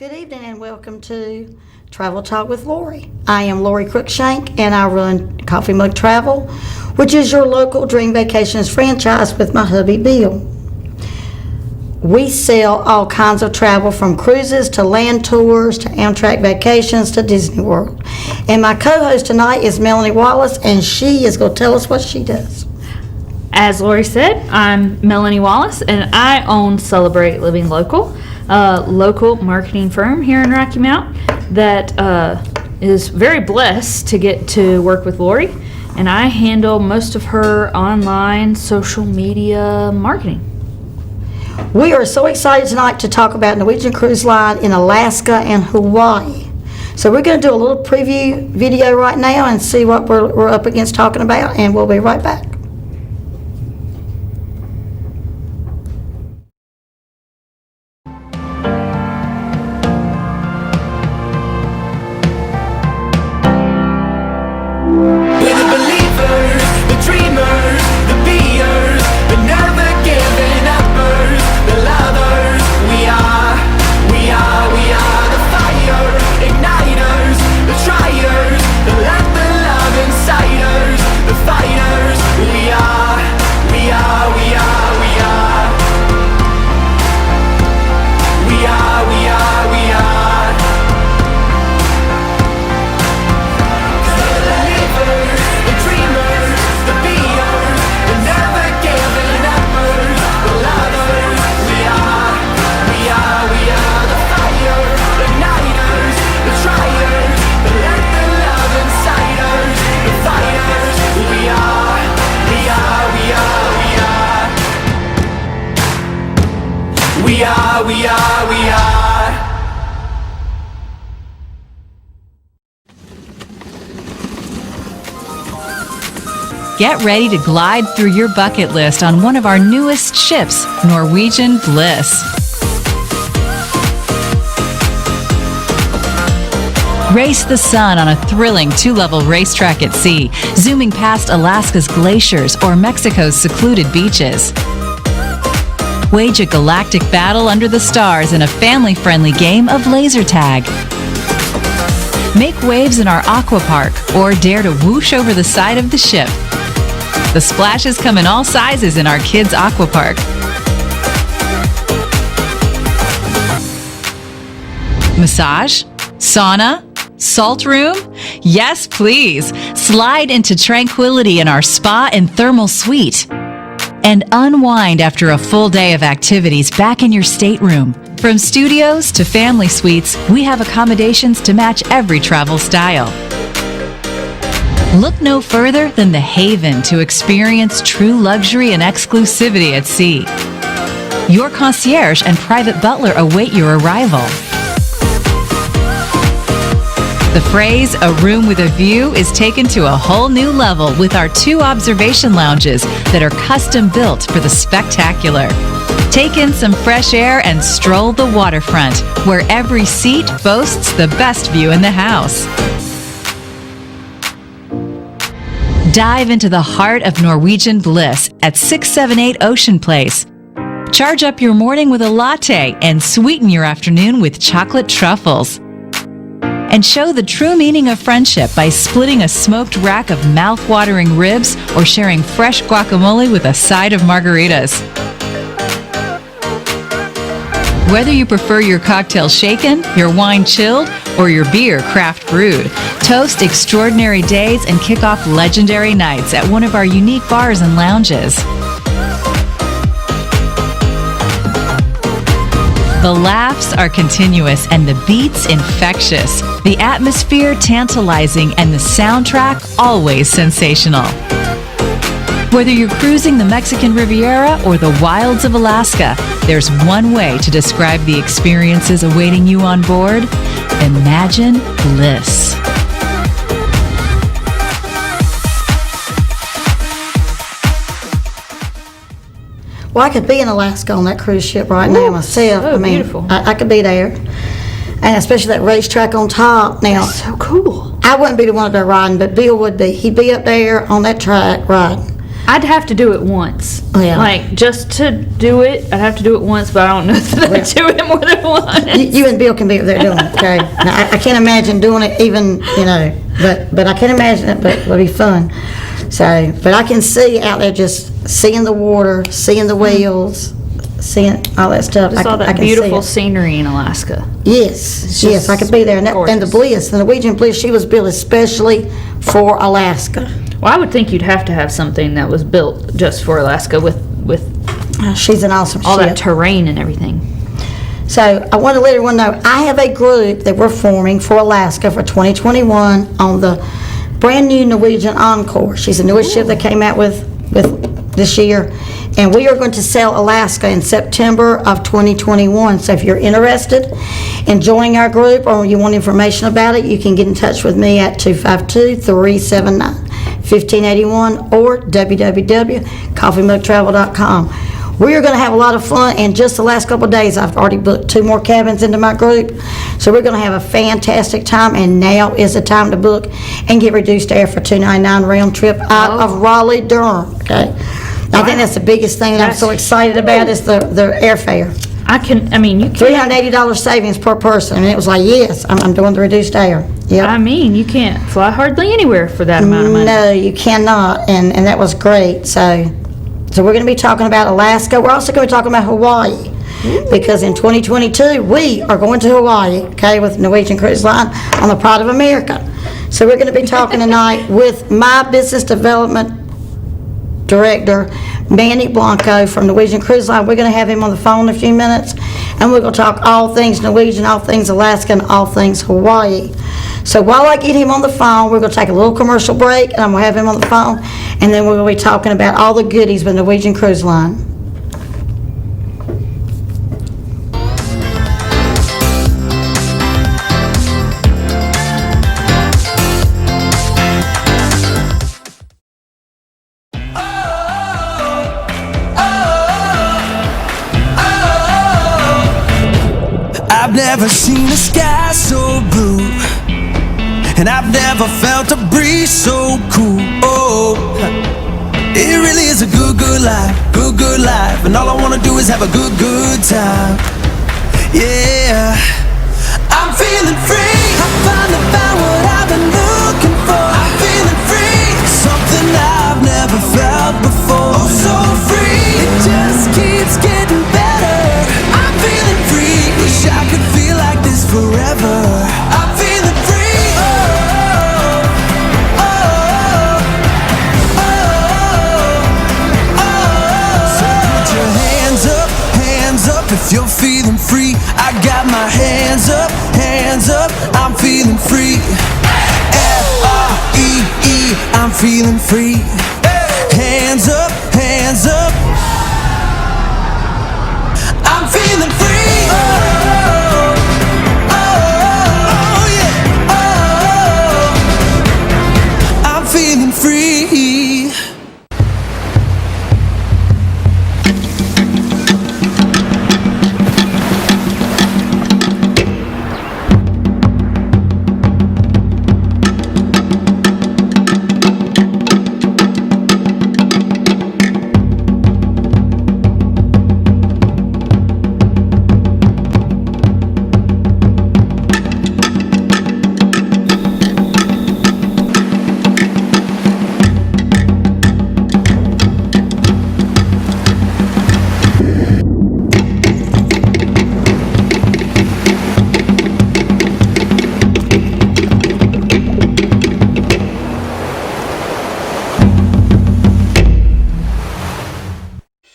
Good evening and welcome to Travel Talk with Lorie. I am Lorie Cruickshank and I run Coffee Mug Travel, which is your local dream vacations franchise with my hubby Bill. We sell all kinds of travel from cruises to land tours to Amtrak vacations to Disney World. And my co-host tonight is Melanie Wallace, and she is going to tell us what she does. As Lorie said, I'm Melanie Wallace and I own Celebrate Living Local, a local marketing firm here in Rocky Mount that is very blessed to get to work with Lorie, and I handle most of her online social media marketing. We are so excited tonight to talk about Norwegian Cruise Line in Alaska and Hawaii. So we're going to do a little preview video right now and see what we're up against talking about, and we'll be right back. We are. Get ready to glide through your bucket list on one of our newest ships, Norwegian Bliss. Race the sun on a thrilling two-level racetrack at sea, zooming past Alaska's glaciers or Mexico's secluded beaches. Wage a galactic battle under the stars in a family-friendly game of laser tag. Make waves in our aqua park or dare to whoosh over the side of the ship. The splashes come in all sizes in our kids' aqua park. Massage? Sauna? Salt room? Yes, please. Slide into tranquility in our spa and thermal suite. And unwind after a full day of activities back in your stateroom. From studios to family suites, we have accommodations to match every travel style. Look no further than the haven to experience true luxury and exclusivity at sea. Your concierge and private butler await your arrival. The phrase, "a room with a view," is taken to a whole new level with our 2 observation lounges that are custom built for the spectacular. Take in some fresh air and stroll the waterfront, where every seat boasts the best view in the house. Dive into the heart of Norwegian Bliss at 678 Ocean Place. Charge up your morning with a latte and sweeten your afternoon with chocolate truffles. And show the true meaning of friendship by splitting a smoked rack of mouth-watering ribs or sharing fresh guacamole with a side of margaritas. Whether you prefer your cocktail shaken, your wine chilled, or your beer craft brewed, toast extraordinary days and kick off legendary nights at one of our unique bars and lounges. The laughs are continuous and the beats infectious. The atmosphere tantalizing and the soundtrack always sensational. Whether you're cruising the Mexican Riviera or the wilds of Alaska, there's one way to describe the experiences awaiting you on board. Imagine bliss. Well, I could be in Alaska on that cruise ship right now myself. So beautiful. I could be there. And especially that racetrack on top. Now, So cool. I wouldn't be the one up there riding, but Bill would be. He'd be up there on that track riding. I'd have to do it once. Oh, yeah. Like, just to do it, I'd have to do it once, but I don't know that I'd do it more than once. You and Bill can be up there doing it, okay? Now, I can't imagine doing it even, but I can imagine it, but it'll be fun. So, but I can see out there just seeing the water, seeing the whales, seeing all that stuff. Just all I that can see beautiful it. scenery in Alaska. Yes, yes, I could be there. And the gorgeous. Bliss, the Norwegian Bliss, she was built especially for Alaska. Well, I would think you'd have to have something that was built just for Alaska with She's an awesome all that ship. terrain and everything. So I want to let everyone know, I have a group that we're forming for Alaska for 2021 on the brand new Norwegian Encore. She's the newest ship that came out with this year. And we are going to sail Alaska in September of 2021. So if you're interested in joining our group or you want information about it, you can get in touch with me at 252-379-1581 or www.coffeemugtravel.com. We are going to have a lot of fun, and just the last couple of days, I've already booked 2 more cabins into my group. So we're going to have a fantastic time, and now is the time to book and get reduced air for $299 round trip out of Raleigh, Durham, okay? I think that's the biggest thing that I'm so excited about is the airfare. You can. $380 savings per person, and it was like, yes, I'm doing the reduced air. Yep. You can't fly hardly anywhere for that amount of money. No, you cannot, and that was great. So we're going to be talking about Alaska. We're also going to be talking about Hawaii, because in 2022, we are going to Hawaii, okay, with Norwegian Cruise Line on the Pride of America. So we're going to be talking tonight with my business development director, Manny Blaco from Norwegian Cruise Line. We're going to have him on the phone in a few minutes, and we're going to talk all things Norwegian, all things Alaska, and all things Hawaii. So while I get him on the phone, we're going to take a little commercial break, and I'm going to have him on the phone, and then we're going to be talking about all the goodies with Norwegian Cruise Line. I've never seen a sky so blue, and I've never felt a breeze so cool. Oh, it really is a good, good life, and all I wanna do is have a good, good time. Yeah, I'm feeling free. I finally found what I've been looking for. I'm feeling free, something I've never felt before. Oh, so free, it just keeps getting better. I'm feeling free, wish I could feel like this forever. I'm feeling free. Oh, oh, oh, oh, oh. So put your hands up if you're feeling free. I got my hands up, I'm feeling free. F-R-E-E, I'm feeling free. Hands up, I'm feeling free. Oh, oh, oh, yeah. Oh, I'm feeling free.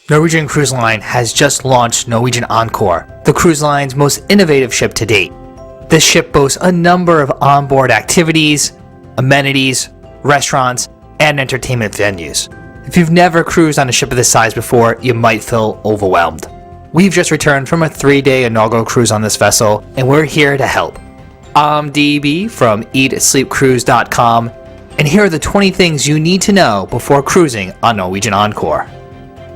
Norwegian Cruise Line has just launched Norwegian Encore, the cruise line's most innovative ship to date. This ship boasts a number of onboard activities, amenities, restaurants, and entertainment venues. If you've never cruised on a ship of this size before, you might feel overwhelmed. We've just returned from a 3-day inaugural cruise on this vessel, and we're here to help. I'm DB from EatSleepCruise.com, and here are the 20 things you need to know before cruising on Norwegian Encore.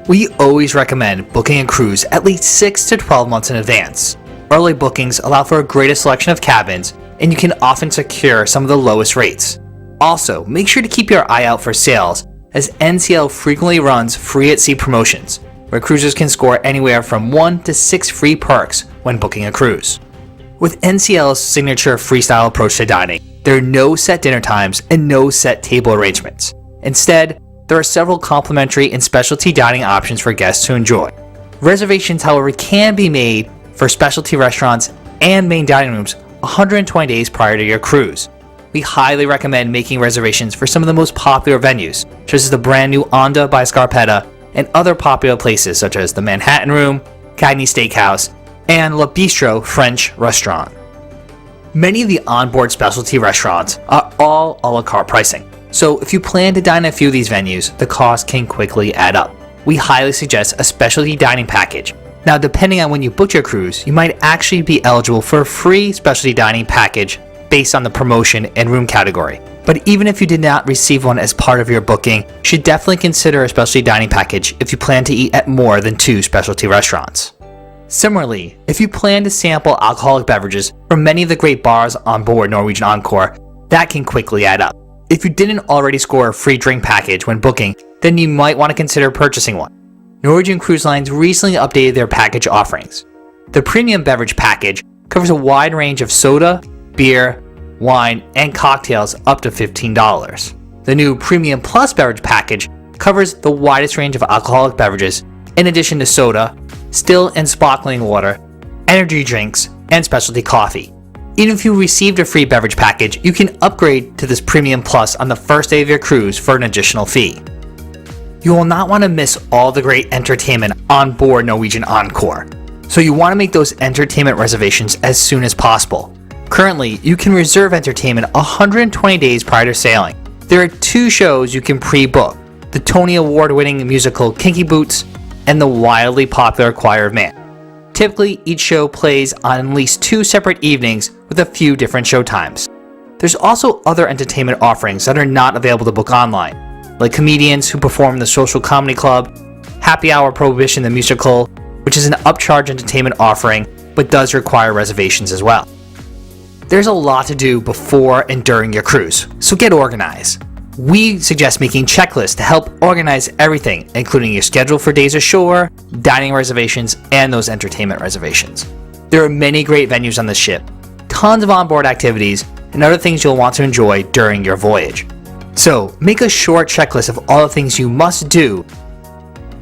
We always recommend booking a cruise at least 6 to 12 months in advance. Early bookings allow for a greater selection of cabins, and you can often secure some of the lowest rates. Also, make sure to keep your eye out for sales, as NCL frequently runs free at sea promotions, where cruisers can score anywhere from 1 to 6 free perks when booking a cruise. With NCL's signature freestyle approach to dining, there are no set dinner times and no set table arrangements. Instead, there are several complimentary and specialty dining options for guests to enjoy. Reservations, however, can be made for specialty restaurants and main dining rooms 120 days prior to your cruise. We highly recommend making reservations for some of the most popular venues, such as the brand new Onda by Scarpetta and other popular places such as the Manhattan Room, Cagney Steakhouse, and Le Bistro French restaurant. Many of the onboard specialty restaurants are all a la carte pricing, so if you plan to dine at a few of these venues, the cost can quickly add up. We highly suggest a specialty dining package. Now, depending on when you book your cruise, you might actually be eligible for a free specialty dining package based on the promotion and room category. But even if you did not receive one as part of your booking, you should definitely consider a specialty dining package if you plan to eat at more than 2 specialty restaurants. Similarly, if you plan to sample alcoholic beverages from many of the great bars on board Norwegian Encore, that can quickly add up. If you didn't already score a free drink package when booking, then you might want to consider purchasing one. Norwegian Cruise Lines recently updated their package offerings. The premium beverage package covers a wide range of soda, beer, wine, and cocktails up to $15. The new Premium Plus beverage package covers the widest range of alcoholic beverages, in addition to soda, still and sparkling water, energy drinks, and specialty coffee. Even if you received a free beverage package, you can upgrade to this Premium Plus on the first day of your cruise for an additional fee. You will not want to miss all the great entertainment on board Norwegian Encore, so you want to make those entertainment reservations as soon as possible. Currently, you can reserve entertainment 120 days prior to sailing. There are 2 shows you can pre-book: the Tony Award-winning musical Kinky Boots and the wildly popular Choir of Man. Typically, each show plays on at least 2 separate evenings with a few different show times. There's also other entertainment offerings that are not available to book online, like comedians who perform in the Social Comedy Club, Happy Hour Prohibition the Musical, which is an upcharge entertainment offering but does require reservations as well. There's a lot to do before and during your cruise, so get organized. We suggest making checklists to help organize everything, including your schedule for days ashore, dining reservations, and those entertainment reservations. There are many great venues on this ship, tons of onboard activities, and other things you'll want to enjoy during your voyage. So, make a short checklist of all the things you must do.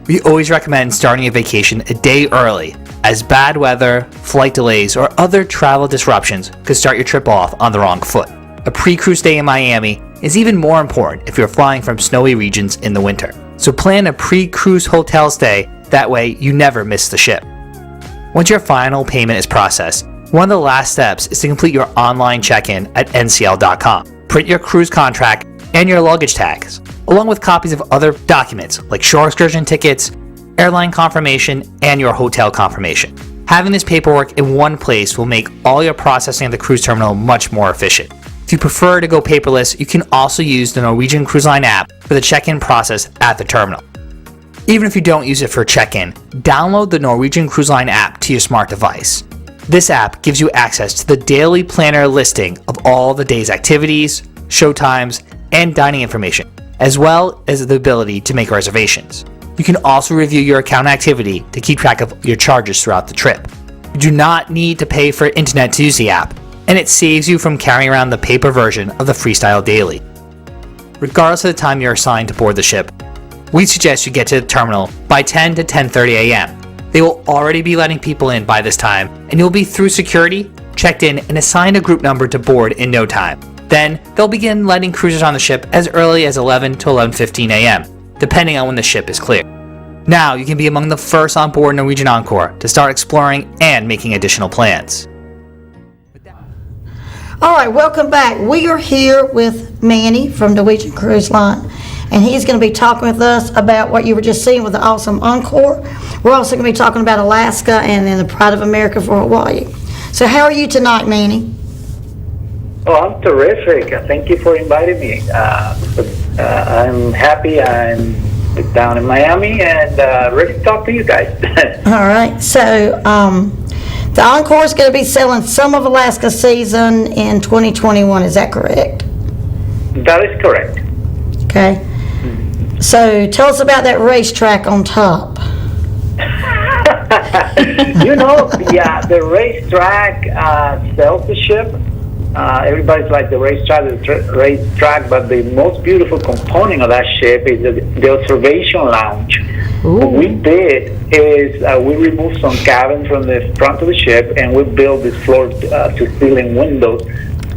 We always recommend starting a vacation a day early, as bad weather, flight delays, or other travel disruptions could start your trip off on the wrong foot. A pre-cruise stay in Miami is even more important if you're flying from snowy regions in the winter. So plan a pre-cruise hotel stay, that way you never miss the ship. Once your final payment is processed, one of the last steps is to complete your online check-in at ncl.com. Print your cruise contract and your luggage tags, along with copies of other documents like shore excursion tickets, airline confirmation, and your hotel confirmation. Having this paperwork in one place will make all your processing at the cruise terminal much more efficient. If you prefer to go paperless, you can also use the Norwegian Cruise Line app for the check-in process at the terminal. Even if you don't use it for check-in, download the Norwegian Cruise Line app to your smart device. This app gives you access to the daily planner listing of all the day's activities, showtimes, and dining information, as well as the ability to make reservations. You can also review your account activity to keep track of your charges throughout the trip. You do not need to pay for internet to use the app, and it saves you from carrying around the paper version of the Freestyle Daily. Regardless of the time you're assigned to board the ship, we suggest you get to the terminal by 10 to 10:30 a.m. They will already be letting people in by this time, and you'll be through security, checked in, and assigned a group number to board in no time. Then, they'll begin letting cruisers on the ship as early as 11 to 11:15 a.m., depending on when the ship is clear. Now, you can be among the first on board Norwegian Encore to start exploring and making additional plans. All right, welcome back. We are here with Manny from Norwegian Cruise Line, and he's going to be talking with us about what you were just seeing with the awesome Encore. We're also going to be talking about Alaska and then the Pride of America for Hawaii. So how are you tonight, Manny? Oh, I'm terrific. Thank you for inviting me. I'm happy. I'm down in Miami and ready to talk to you guys. All right, so the Encore is going to be sailing some of Alaska season in 2021. Is that correct? That is correct. Okay. So tell us about that racetrack on top. The racetrack sells the ship. Everybody's like the racetrack, but the most beautiful component of that ship is the observation lounge. What we did is we removed some cabins from the front of the ship, and we built this floor-to-ceiling windows,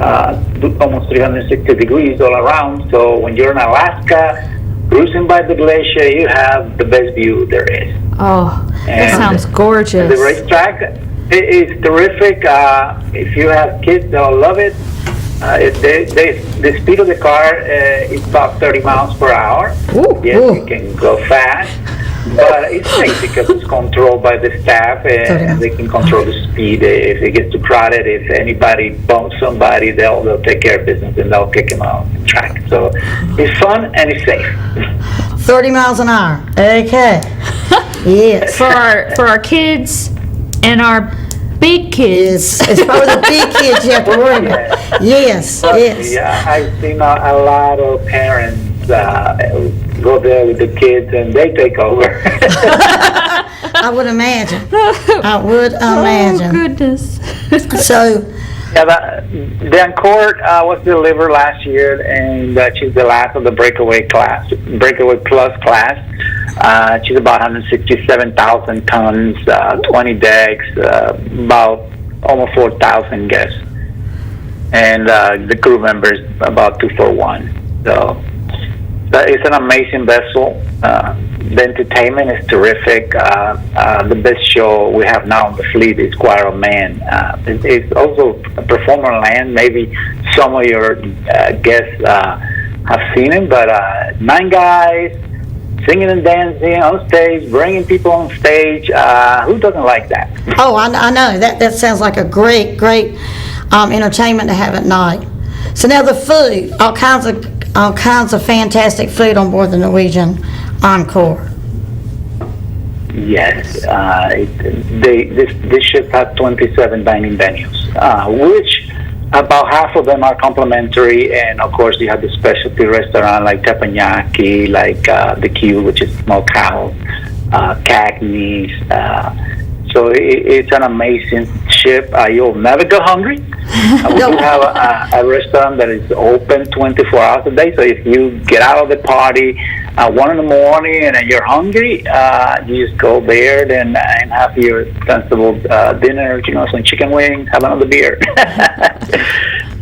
almost 360 degrees all around. So when you're in Alaska, cruising by the glacier, you have the best view there is. Oh, that And sounds gorgeous. The racetrack is terrific. If you have kids, they'll love it. The speed of the car is about 30 miles per hour. Yes, you can go fast, but it's safe because it's controlled by the staff, and they can control the speed. If it gets too crowded, if anybody bumps somebody, they'll take care of business and they'll kick them out the track. So it's fun and it's safe. 30 miles an hour. Okay. Yes. For our kids and our big kids. It's probably the big kids you have to worry about. Yes. Yeah, I've seen a lot of parents go there with the kids and they take over. I would imagine. Oh, goodness. So, the Encore was delivered last year, and she's the last of the Breakaway Plus class. She's about 167,000 tons, 20 decks, about almost 4,000 guests, and the crew members about 241. So it's an amazing vessel. The entertainment is terrific. The best show we have now on the fleet is Choir of Man. It's also a performer land. Maybe some of your guests have seen it, but 9 guys singing and dancing on stage, bringing people on stage. Who doesn't like that? oh, I know. That sounds like a great entertainment to have at night. So now the food, all kinds of fantastic food on board the Norwegian Encore. Yes, this ship has 27 dining venues, which about half of them are complimentary, and of course you have the specialty restaurant like teppanyaki, like the Q, which is smokehouse, cagney's. So it's an amazing ship. You'll never go hungry. We do have a restaurant that is open 24 hours a day. So if you get out of the party at 1 in the morning and you're hungry, you just go there and have your sensible dinner. Some chicken wings, have another beer.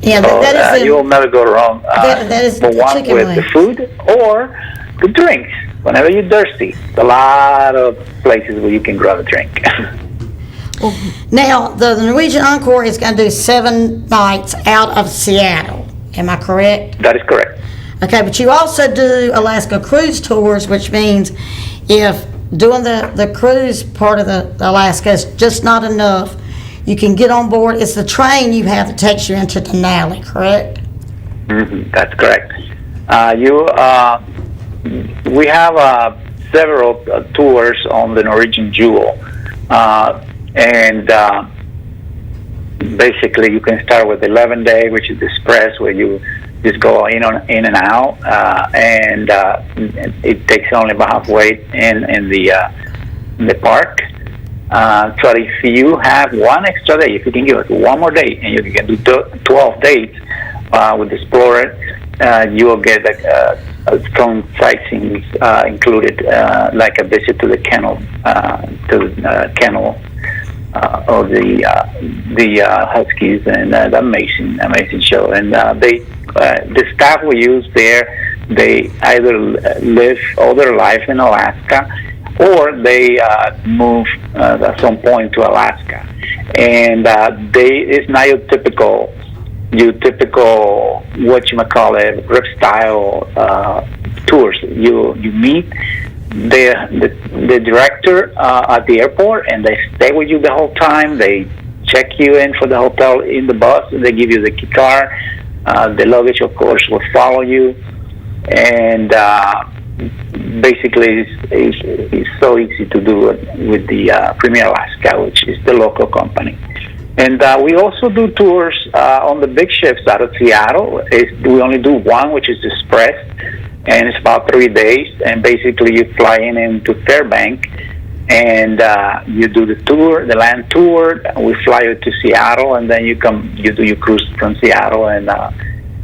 Yeah, that is you'll never go wrong. that is the one chicken with wings. the food or the drinks. Whenever you're thirsty, there's a lot of places where you can grab a drink. Now, the Norwegian Encore is going to do 7 nights out of Seattle. Am I correct? That is correct. Okay, but you also do Alaska cruise tours, which means if doing the cruise part of the Alaska is just not enough, you can get on board. It's the train you have that takes you into Denali, correct? That's correct. We have several tours on the Norwegian Jewel, and basically you can start with the 11-day, which is the express, where you just go in and out, and it takes only about halfway in the park. So if you have one extra day, if you can give us one more day, and you can do 12 days with Explorer, you will get some sightseeing included, like a visit to the kennel, of the Huskies, and amazing show. And the staff we use there, they either live all their life in Alaska, or they move at some point to Alaska, and it's not your typical rip style tours. You meet the director at the airport, and they stay with you the whole time. They check you in for the hotel in the bus, and they give you the key card. The luggage, of course, will follow you, and basically it's so easy to do it with the Premier Alaska, which is the local company. And we also do tours on the big ships out of Seattle. We only do one, which is the Express. and it's about 3 days. And basically, you fly into Fairbank, and you do the tour, the land tour. We fly you to Seattle, and then you do your cruise from Seattle, and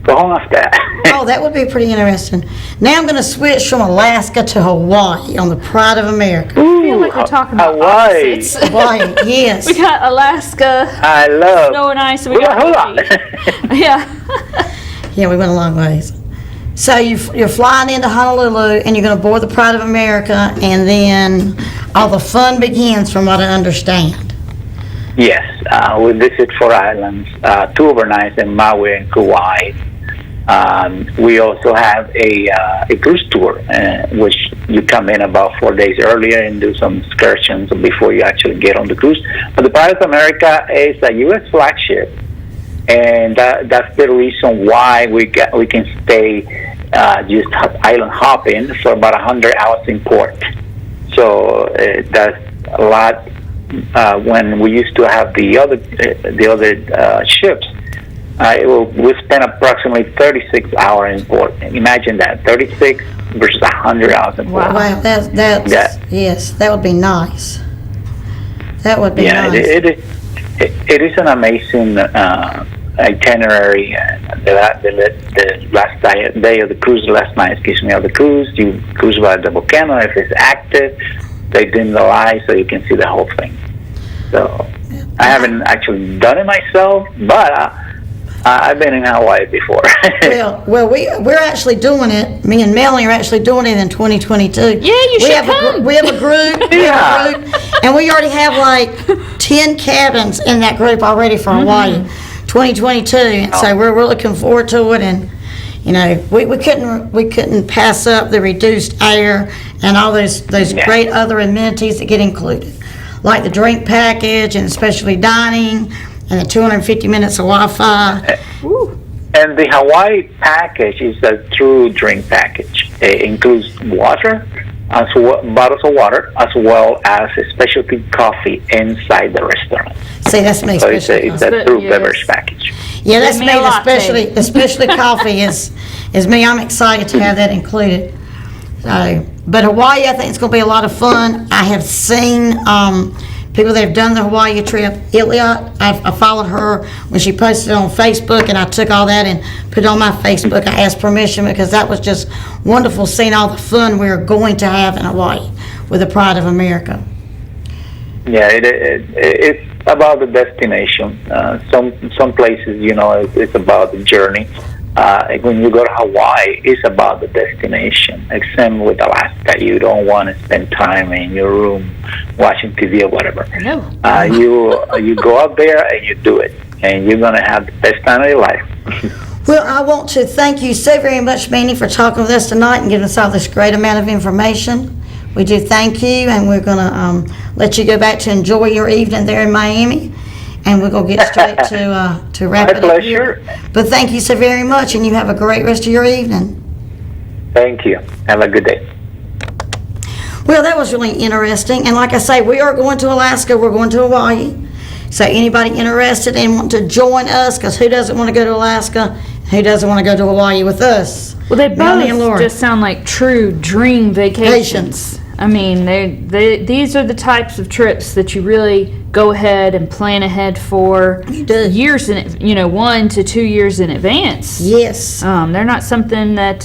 go home after that. Oh, that would be pretty interesting. Now I'm going to switch from Alaska to Hawaii on the Pride of America. I feel like we're talking about Hawaii. opposites. Hawaii, yes. We got Alaska, I love. snow and ice, and we got Hold Hawaii. on. Yeah. Yeah, we went a long ways. So you're flying into Honolulu, and you're going to board the Pride of America, and then all the fun begins, from what I understand. Yes, we visit 4 islands, 2 overnights in Maui and Kauai. We also have a cruise tour, which you come in about 4 days earlier and do some excursions before you actually get on the cruise. But the Pride of America is a U.S. flagship, and that's the reason why we can stay just island hopping for about 100 hours in port. So that's a lot. When we used to have the other ships, we spent approximately 36 hours in port. Imagine that, 36 versus 100 hours in port. Wow, that's yes, that would be nice. That would be nice. It is an amazing itinerary. The last day of the cruise, last night, of the cruise, you cruise by the volcano. If it's active, they dim the light so you can see the whole thing. So I haven't actually done it myself, but I've been in Hawaii before. well, we're actually doing it. Me and Melanie are actually doing it in 2022. Yeah, you should come. We have a group. And we already have like 10 cabins in that group already for Hawaii, 2022. And so we're looking forward to it. And you know, we couldn't pass up the reduced air and all those great other amenities that get included, like the drink package and especially dining and the 250 minutes of Wi-Fi. And the Hawaii package is a true drink package. It includes water, bottles of water, as well as a specialty coffee inside the restaurant. See, that's me. So it's a true beverage package. Yeah, that's me. Me a latte. Especially coffee is me. I'm excited to have that included. So, but Hawaii, I think it's going to be a lot of fun. I have seen people that have done the Hawaii trip. Iliot, I followed her when she posted it on Facebook, and I took all that and put it on my Facebook. I asked permission because that was just wonderful seeing all the fun we're going to have in Hawaii with the Pride of America. Yeah, it's about the destination. Some places, you know, it's about the journey. When you go to Hawaii, it's about the destination. Except with Alaska, you don't want to spend time in your room watching TV or whatever. No. You go out there and you do it, and you're gonna have the best time of your life. Well, I want to thank you so very much, Manny, for talking with us tonight and giving us all this great amount of information. We do thank you, and we're going to let you go back to enjoy your evening there in Miami, and we're going to get straight to wrap it up here. But thank you so very much, and you have a great rest of your evening. Thank you. Have a good day. Well, that was really interesting, and like I say, we are going to Alaska, we're going to Hawaii. So anybody interested and want to join us, because who doesn't want to go to Alaska, who doesn't want to go to Hawaii with us? Well, they Melanie and both Lorie. just sound like true dream vacations. I mean, these are the types of trips that you really go ahead and plan ahead for years in, 1 to 2 years in advance. Yes. They're not something that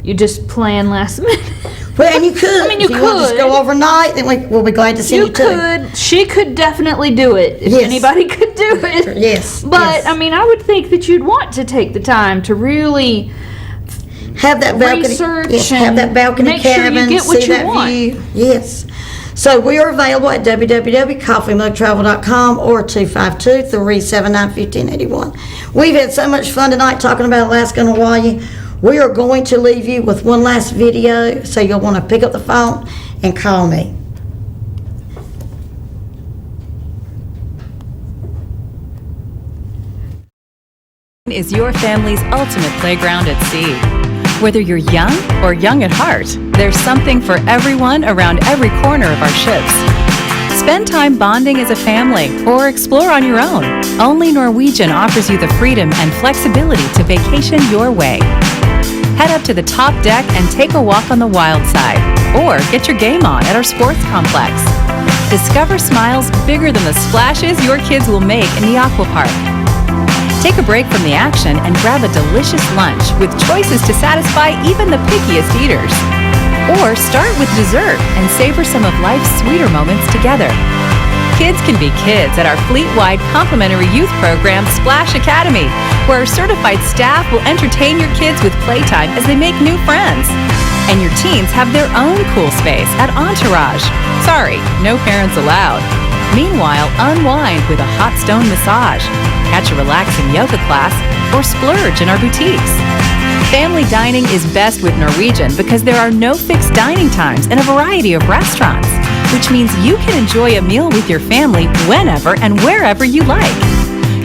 you just plan last minute. Well, and you could. I mean, you if you want to just could. go overnight, then we'll be glad to see you too. could. She could definitely do it if Yes. anybody could do it. Yes. But yes. I mean, I would think that you'd want to take the time to really have that balcony. research Yes, have that balcony make sure you cabin. get what see you that want. view. Yes. So we are available at www.coffeemugtravel.com or 252-379-1581. We've had so much fun tonight talking about Alaska and Hawaii. We are going to leave you with one last video, so you'll want to pick up the phone and call me. Is your family's ultimate playground at sea. Whether you're young or young at heart, there's something for everyone around every corner of our ships. Spend time bonding as a family or explore on your own. Only Norwegian offers you the freedom and flexibility to vacation your way. Head up to the top deck and take a walk on the wild side, or get your game on at our sports complex. Discover smiles bigger than the splashes your kids will make in the aqua park. Take a break from the action and grab a delicious lunch with choices to satisfy even the pickiest eaters. Or start with dessert and savor some of life's sweeter moments together. Kids can be kids at our fleet-wide complimentary youth program, Splash Academy, where our certified staff will entertain your kids with playtime as they make new friends. And your teens have their own cool space at Entourage. Sorry, no parents allowed. Meanwhile, unwind with a hot stone massage, catch a relaxing yoga class, or splurge in our boutiques. Family dining is best with Norwegian because there are no fixed dining times in a variety of restaurants, which means you can enjoy a meal with your family whenever and wherever you like.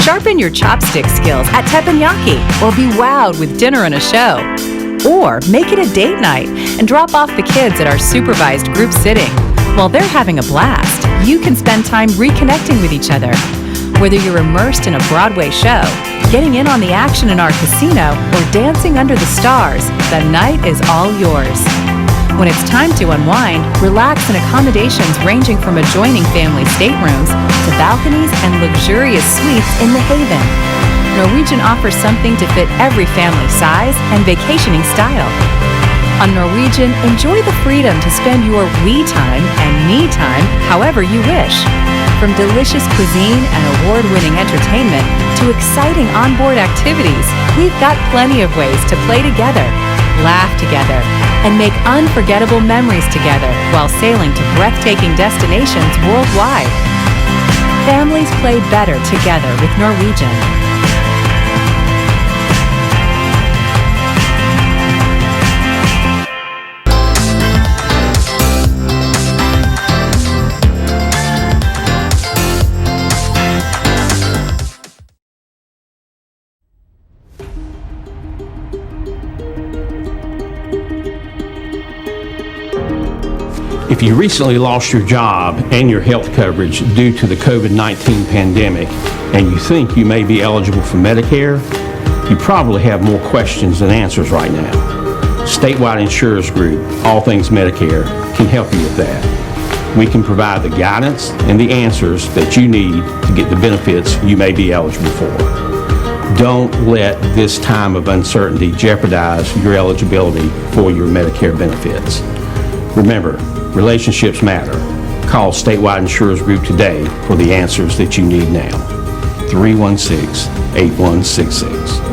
Sharpen your chopstick skills at teppanyaki or be wowed with dinner and a show. Or make it a date night and drop off the kids at our supervised group sitting. While they're having a blast, you can spend time reconnecting with each other. Whether you're immersed in a Broadway show, getting in on the action in our casino, or dancing under the stars, the night is all yours. When it's time to unwind, relax in accommodations ranging from adjoining family staterooms to balconies and luxurious suites in the Haven. Norwegian offers something to fit every family size and vacationing style. On Norwegian, enjoy the freedom to spend your we time and me time however you wish. From delicious cuisine and award-winning entertainment to exciting onboard activities, we've got plenty of ways to play together, laugh together, and make unforgettable memories together while sailing to breathtaking destinations worldwide. Families play better together with Norwegian. If you recently lost your job and your health coverage due to the COVID-19 pandemic and you think you may be eligible for Medicare, you probably have more questions than answers right now. Statewide Insurers Group, All Things Medicare, can help you with that. We can provide the guidance and the answers that you need to get the benefits you may be eligible for. Don't let this time of uncertainty jeopardize your eligibility for your Medicare benefits. Remember, relationships matter. Call Statewide Insurers Group today for the answers that you need now. 316-8166.